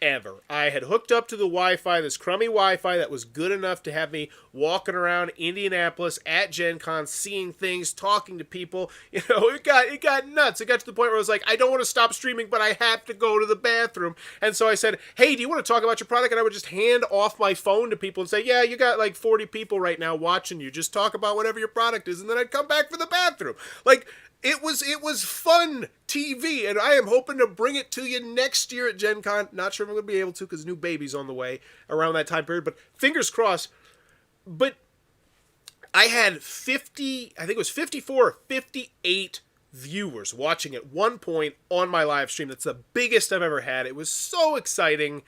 ever. I had hooked up to the Wi-Fi, this crummy Wi-Fi that was good enough to have me walking around Indianapolis at Gen Con, seeing things, talking to people. You know, it got nuts. It got to the point where I was like, I don't want to stop streaming, but I have to go to the bathroom. And so I said, hey, do you want to talk about your product? And I would just hand off my phone to people and say, yeah, you got like 40 people right now watching you. Just talk about whatever your product is. And then I'd come back for the bathroom. Like, it was fun TV, and I am hoping to bring it to you next year at Gen Con. Not sure if I'm going to be able to because new baby's on the way around that time period, but fingers crossed. But I had 54 or 58 viewers watching at one point on my live stream. That's the biggest I've ever had. It was so exciting.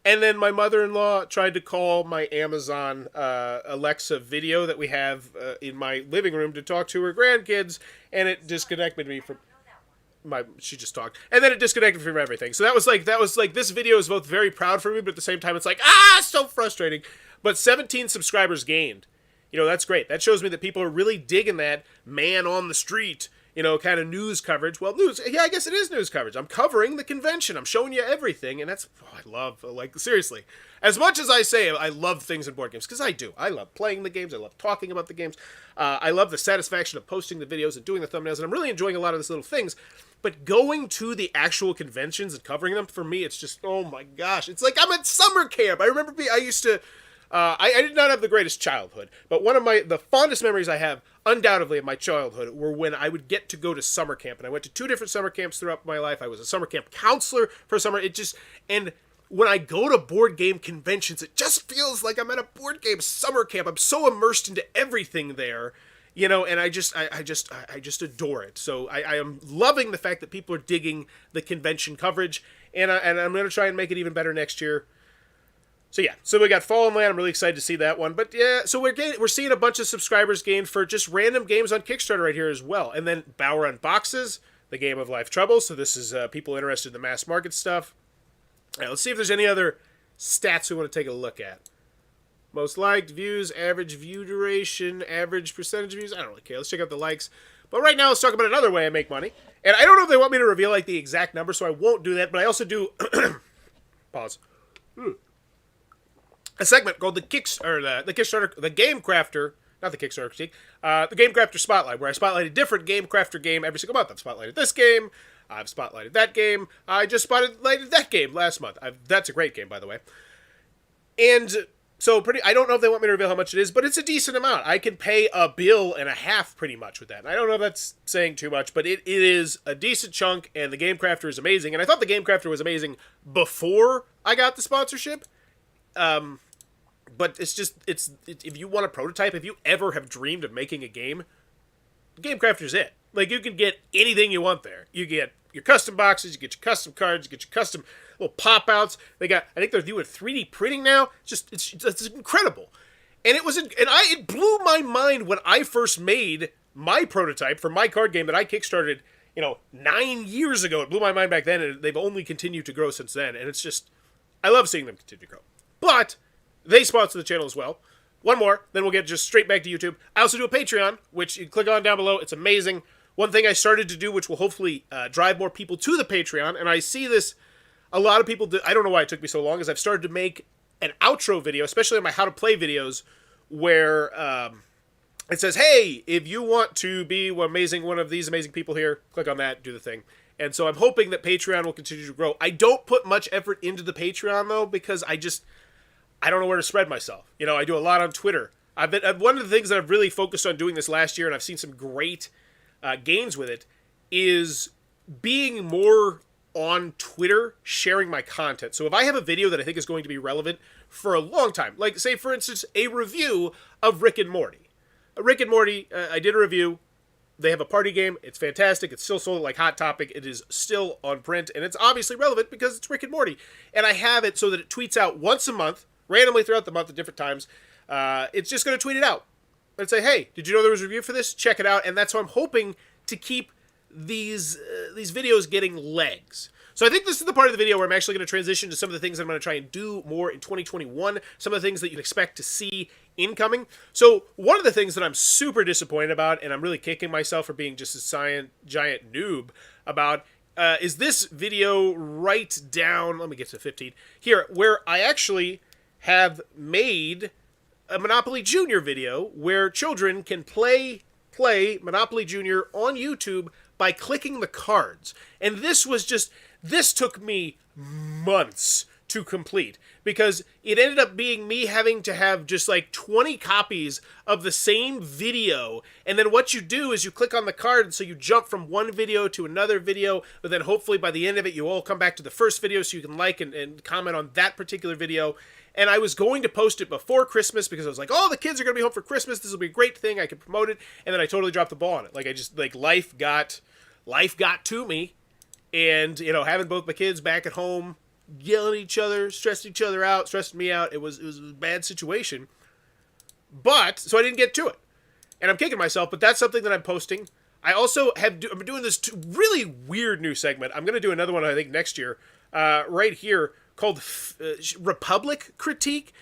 And then my mother-in-law tried to call my Amazon Alexa video that we have in my living room to talk to her grandkids, and it disconnected me from she just talked, and then it disconnected from everything. So that was like this video is both very proud for me, but at the same time it's like so frustrating. But 17 subscribers gained. You know, that's great. That shows me that people are really digging that man on the street, you know, kind of news coverage. Well, I guess it is news coverage. I'm covering the convention. I'm showing you everything, and that's, I love, like, seriously. As much as I say I love things in board games, because I do. I love playing the games. I love talking about the games. I love the satisfaction of posting the videos and doing the thumbnails, and I'm really enjoying a lot of these little things. But going to the actual conventions and covering them, for me, it's just, oh my gosh. It's like I'm at summer camp. I remember I used to... I did not have the greatest childhood, but one of the fondest memories I have, undoubtedly, of my childhood were when I would get to go to summer camp. And I went to 2 different summer camps throughout my life. I was a summer camp counselor for summer. And when I go to board game conventions, it just feels like I'm at a board game summer camp. I'm so immersed into everything there, you know, and I just adore it. So I am loving the fact that people are digging the convention coverage, and I'm going to try and make it even better next year. So yeah, so we got Fallen Land. I'm really excited to see that one. But yeah, so we're seeing a bunch of subscribers gained for just random games on Kickstarter right here as well. And then Bauer Unboxes, the Game of Life Troubles. So this is people interested in the mass market stuff. All right, let's see if there's any other stats we want to take a look at. Most liked, views, average view duration, average percentage of views. I don't really care. Let's check out the likes. But right now, let's talk about another way I make money. And I don't know if they want me to reveal like the exact number, so I won't do that. But I also do pause. A segment called the Kickstarter, the Game Crafter, not the Kickstarter critique, the Game Crafter Spotlight, where I spotlight a different Game Crafter game every single month. I've spotlighted this game. I've spotlighted that game. I just spotlighted that game last month. That's a great game, by the way. And so I don't know if they want me to reveal how much it is, but it's a decent amount. I can pay $1.5 billion pretty much with that. And I don't know if that's saying too much, but it is a decent chunk, and the Game Crafter is amazing. And I thought the Game Crafter was amazing before I got the sponsorship. But it's if you want a prototype, if you ever have dreamed of making a game, Game Crafter's it. Like, you can get anything you want there. You get your custom boxes, you get your custom cards, you get your custom little pop-outs. I think they're doing 3D printing now. It's incredible. And it blew my mind when I first made my prototype for my card game that I kickstarted, 9 years ago. It blew my mind back then, and they've only continued to grow since then. And it's just, I love seeing them continue to grow. But they sponsor the channel as well. One more, then we'll get just straight back to YouTube. I also do a Patreon, which you click on down below. It's amazing. One thing I started to do, which will hopefully drive more people to the Patreon, and I see this, a lot of people do, I don't know why it took me so long, is I've started to make an outro video, especially on my how to play videos, where it says, hey, if you want to be one of these amazing people here, click on that, do the thing. And so I'm hoping that Patreon will continue to grow. I don't put much effort into the Patreon, though, because I don't know where to spread myself. I do a lot on Twitter. One of the things that I've really focused on doing this last year, and I've seen some great gains with it, is being more on Twitter, sharing my content. So if I have a video that I think is going to be relevant for a long time, like, say, for instance, a review of Rick and Morty. Rick and Morty, I did a review. They have a party game. It's fantastic. It's still sold like Hot Topic. It is still on print, and it's obviously relevant because it's Rick and Morty. And I have it so that it tweets out once a month, randomly throughout the month at different times. It's just going to tweet it out and say, hey, did you know there was a review for this? Check it out. And that's how I'm hoping to keep these videos getting legs. So I think this is the part of the video where I'm actually going to transition to some of the things I'm going to try and do more in 2021, some of the things that you can expect to see incoming. So one of the things that I'm super disappointed about, and I'm really kicking myself for being just a giant noob about, is this video right down, let me get to 15, here, where I actually have made a Monopoly Junior video where children can play Monopoly Junior on YouTube by clicking the cards. And this took me months to complete, because it ended up being me having to have just like 20 copies of the same video, and then what you do is you click on the card, and so you jump from one video to another video, but then hopefully by the end of it you all come back to the first video so you can like and comment on that particular video. And I was going to post it before Christmas because I was like, oh, the kids are going to be home for Christmas, this will be a great thing, I can promote it, and then I totally dropped the ball on it. Like, life got to me, and, having both my kids back at home, yelling at each other, stressing each other out, stressing me out, it was a bad situation. But, so I didn't get to it. And I'm kicking myself, but that's something that I'm posting. I also I'm doing this really weird new segment. I'm going to do another one, I think, next year, right here, called Republic Critique.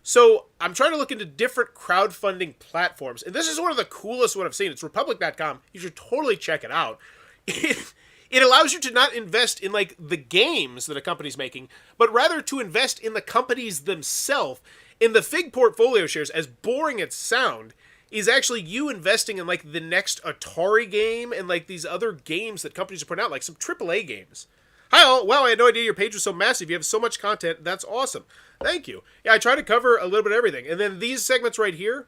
So I'm trying to look into different crowdfunding platforms. And this is one of the coolest one I've seen. It's republic.com. You should totally check it out. It allows you to not invest in, like, the games that a company's making, but rather to invest in the companies themselves. In the Fig portfolio shares, as boring as sound, is actually you investing in, like, the next Atari game and, like, these other games that companies are putting out, like some AAA games. Hi all, wow, I had no idea your page was so massive. You have so much content. That's awesome. Thank you. Yeah, I try to cover a little bit of everything. And then these segments right here,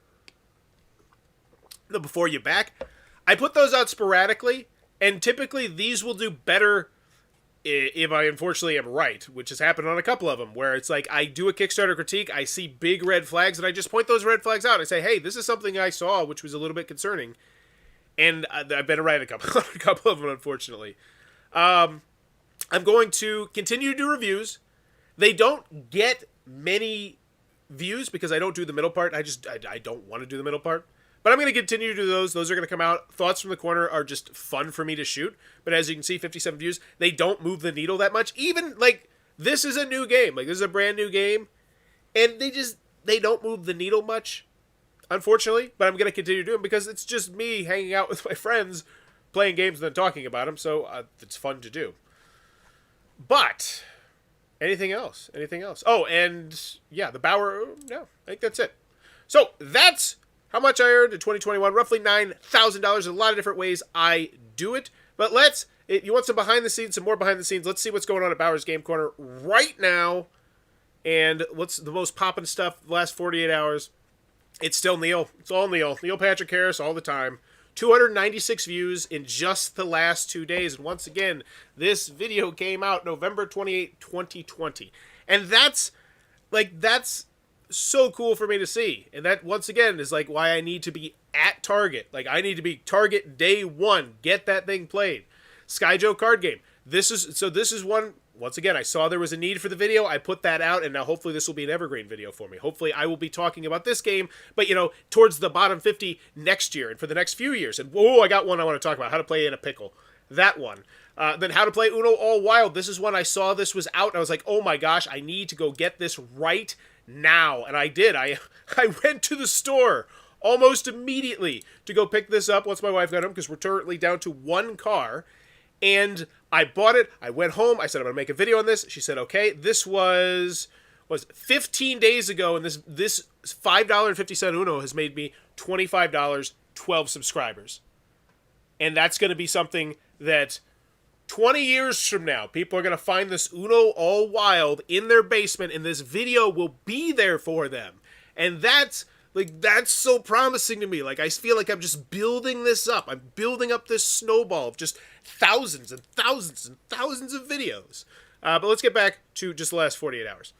the Before You Back, I put those out sporadically, and typically these will do better if I unfortunately am right, which has happened on a couple of them, where it's like I do a Kickstarter critique, I see big red flags, and I just point those red flags out. I say, hey, this is something I saw, which was a little bit concerning. And I've been right a couple of them, unfortunately. I'm going to continue to do reviews. They don't get many views because I don't do the middle part. I don't want to do the middle part. But I'm going to continue to do those. Those are going to come out. Thoughts from the Corner are just fun for me to shoot. But as you can see, 57 views. They don't move the needle that much. Even, like, this is a new game. Like, this is a brand new game. And they don't move the needle much. unfortunately, but I'm going to continue doing it because it's just me hanging out with my friends, playing games and then talking about them, so it's fun to do. But anything else? Anything else? Oh, and yeah, the Bauer. No, I think that's it. So that's how much I earned in 2021. Roughly $9,000. A lot of different ways I do it. But you want some behind the scenes, some more behind the scenes. Let's see what's going on at Bauer's Game Corner right now. And what's the most popping stuff the last 48 hours? It's still Neil. It's all Neil. Neil Patrick Harris all the time. 296 views in just the last 2 days. And once again, this video came out November 28, 2020. And that's so cool for me to see. And that, once again, is like why I need to be at Target. Like, I need to be Target day one. Get that thing played. Sky Joe card game. This is one. Once again, I saw there was a need for the video. I put that out, and now hopefully this will be an evergreen video for me. Hopefully I will be talking about this game, but, towards the bottom 50 next year and for the next few years. And, I got one I want to talk about. How to play in a pickle. That one. Then How to Play Uno All Wild. This is one I saw this was out, and I was like, oh my gosh, I need to go get this right now. And I did. I went to the store almost immediately to go pick this up once my wife got home, because we're currently down to one car. And I bought it. I went home. I said, I'm going to make a video on this. She said, okay. This was 15 days ago, and this $5.50 Uno has made me $25, 12 subscribers. And that's going to be something that 20 years from now, people are going to find this Uno All Wild in their basement, and this video will be there for them. And that's so promising to me. Like, I feel like I'm just building this up. I'm building up this snowball of just thousands and thousands and thousands of videos. But let's get back to just the last 48 hours.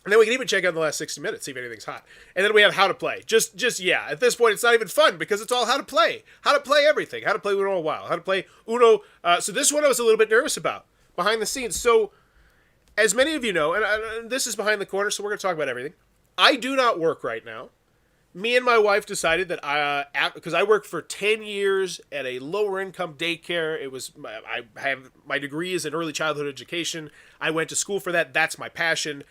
And then we can even check out the last 60 minutes, see if anything's hot. And then we have How to Play. Yeah, at this point, it's not even fun because it's all how to play. How to play everything. How to play Uno a while. How to play Uno. So this one I was a little bit nervous about. Behind the scenes. So, as many of you know, and this is behind the corner, so we're going to talk about everything. I do not work right now. Me and my wife decided that because I worked for 10 years at a lower income daycare. My degree is in early childhood education. I went to school for that. That's my passion.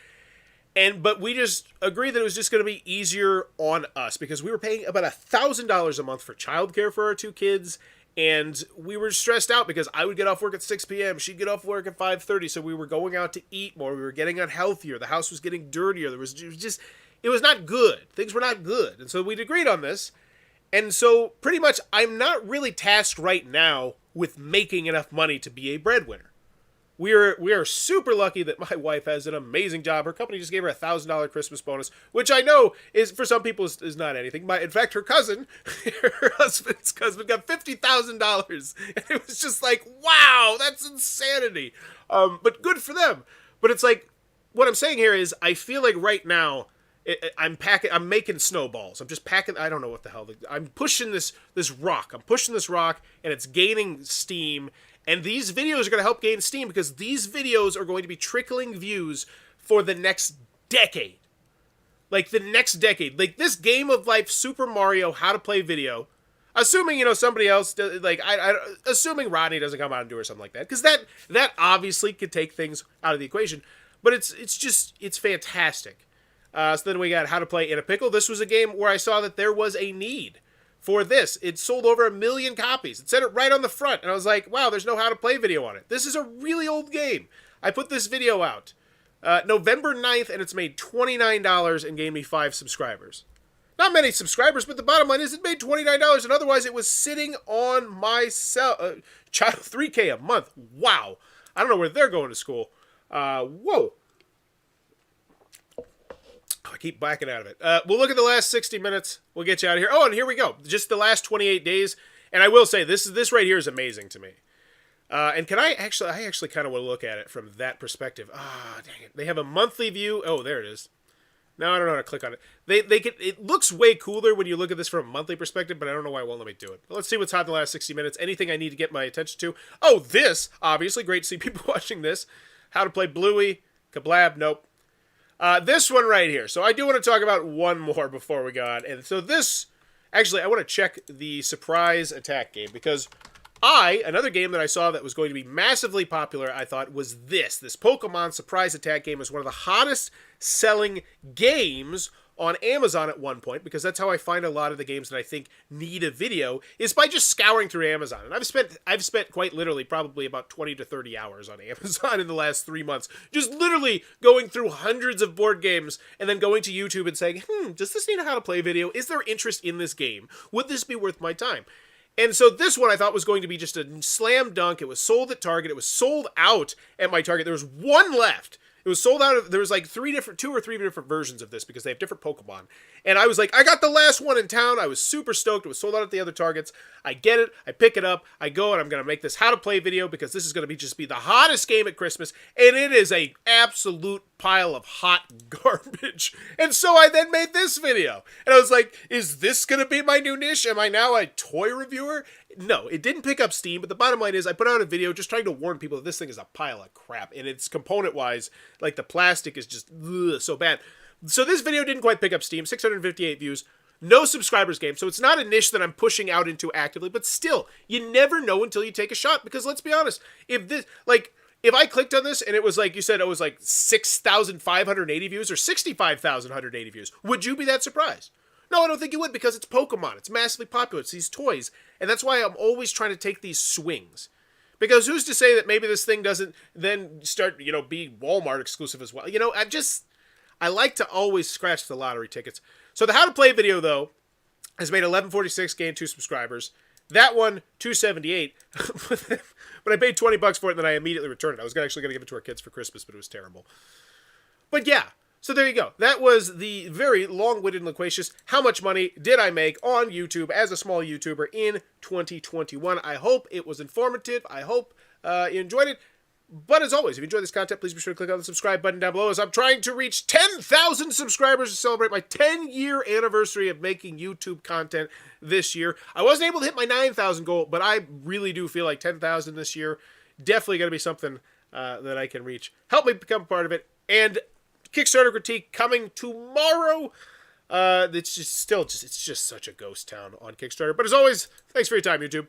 But we just agreed that it was just going to be easier on us because we were paying about $1,000 a month for childcare for our two kids. And we were stressed out because I would get off work at 6 p.m. She'd get off work at 5:30. So we were going out to eat more. We were getting unhealthier. The house was getting dirtier. It was not good. Things were not good. And so we'd agreed on this. And so pretty much I'm not really tasked right now with making enough money to be a breadwinner. We are super lucky that my wife has an amazing job. Her company just gave her a $1,000 Christmas bonus, which I know is for some people is not anything. In fact, her husband's cousin got $50,000. And it was just like, wow, that's insanity. But good for them. But it's like, what I'm saying here is I feel like right now, I'm making snowballs. I'm just packing, I don't know what the hell. I'm pushing this rock. I'm pushing this rock, and it's gaining steam. And these videos are going to help gain steam because these videos are going to be trickling views for the next decade. Like, the next decade. Like, this Game of Life Super Mario How to Play video, assuming, somebody else, assuming Rodney doesn't come out and do or something like that. Because that obviously could take things out of the equation. But it's fantastic. So then we got How to Play in a Pickle. This was a game where I saw that there was a need for this. It sold over 1 million copies. It said it right on the front. And I was like, wow, there's no How to Play video on it. This is a really old game. I put this video out November 9th, and it's made $29 and gained me 5 subscribers. Not many subscribers, but the bottom line is it made $29, and otherwise it was sitting on my child $3K a month. Wow. I don't know where they're going to school. Whoa. I keep backing out of it. We'll look at the last 60 minutes. We'll get you out of here. Oh, and here we go. Just the last 28 days. And I will say, this right here is amazing to me. And I actually kind of want to look at it from that perspective. Dang it. They have a monthly view. Oh, there it is. No, I don't know how to click on it. It looks way cooler when you look at this from a monthly perspective, but I don't know why it won't let me do it. But let's see what's hot in the last 60 minutes. Anything I need to get my attention to. Oh, this, obviously. Great to see people watching this. How to Play Bluey. Kablab. Nope. This one right here. So I do want to talk about one more before we go on. And so this, actually, I want to check the surprise attack game because another game that I saw that was going to be massively popular, I thought was this Pokemon surprise attack game is one of the hottest selling games on Amazon at one point, because that's how I find a lot of the games that I think need a video, is by just scouring through Amazon. And I've spent quite literally probably about 20 to 30 hours on Amazon in the last 3 months, just literally going through hundreds of board games and then going to YouTube and saying, does this need a how to play video? Is there interest in this game? Would this be worth my time? And so this one I thought was going to be just a slam dunk. It was sold at Target. It was sold out at my Target. There was one left. It was sold out. There was like two or three different versions of this because they have different Pokemon. And I was like, I got the last one in town. I was super stoked. It was sold out at the other Targets. I get it. I pick it up. I go and I'm going to make this how to play video because this is going to just be the hottest game at Christmas. And it is a absolute pile of hot garbage. And so I then made this video. And I was like, is this going to be my new niche? Am I now a toy reviewer? No, it didn't pick up steam, but the bottom line is I put out a video just trying to warn people that this thing is a pile of crap, and it's component-wise, like the plastic is just so bad. So this video didn't quite pick up steam, 658 views, no subscribers game, so it's not a niche that I'm pushing out into actively, but still, you never know until you take a shot, because let's be honest, if I clicked on this and it was like, you said it was like 6,580 views or 65,180 views, would you be that surprised? No, I don't think you would, because it's Pokemon. It's massively popular. It's these toys. And that's why I'm always trying to take these swings. Because who's to say that maybe this thing doesn't then start, be Walmart exclusive as well? I like to always scratch the lottery tickets. So the How to Play video, though, has made 1146, gained 2 subscribers. That one, 278. But I paid $20 for it, and then I immediately returned it. I was actually going to give it to our kids for Christmas, but it was terrible. But yeah. So there you go. That was the very long-winded and loquacious how much money did I make on YouTube as a small YouTuber in 2021. I hope it was informative. I hope you enjoyed it. But as always, if you enjoyed this content, please be sure to click on the subscribe button down below as I'm trying to reach 10,000 subscribers to celebrate my 10-year anniversary of making YouTube content this year. I wasn't able to hit my 9,000 goal, but I really do feel like 10,000 this year definitely going to be something that I can reach. Help me become a part of it. And Kickstarter critique coming tomorrow. It's just such a ghost town on Kickstarter. But as always, thanks for your time, YouTube.